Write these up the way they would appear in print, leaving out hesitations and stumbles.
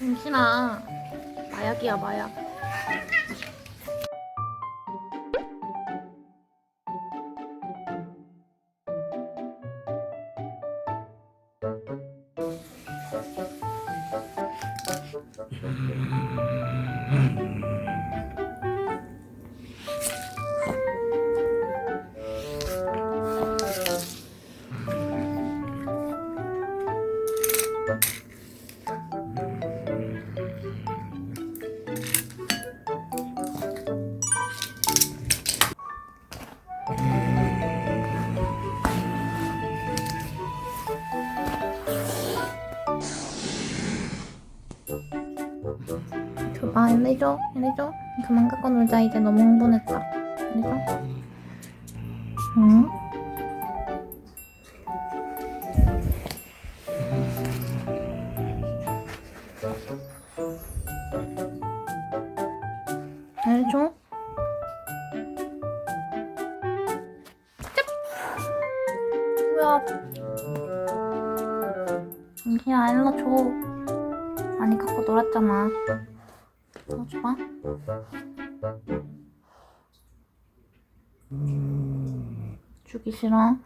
임신아, 마약이야 마약. 줘봐, 일해줘, 일해줘. 그만 갖고 놀자. 이제 너무 흥분했다. 일해줘. 응? 일해줘. 뭐야? 임신아, 일로 줘. 많이 갖고 놀았잖아. 넣어줘봐. 주기 싫어?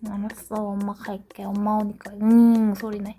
알았어, 엄마 갈게. 엄마 오니까 응 소리네.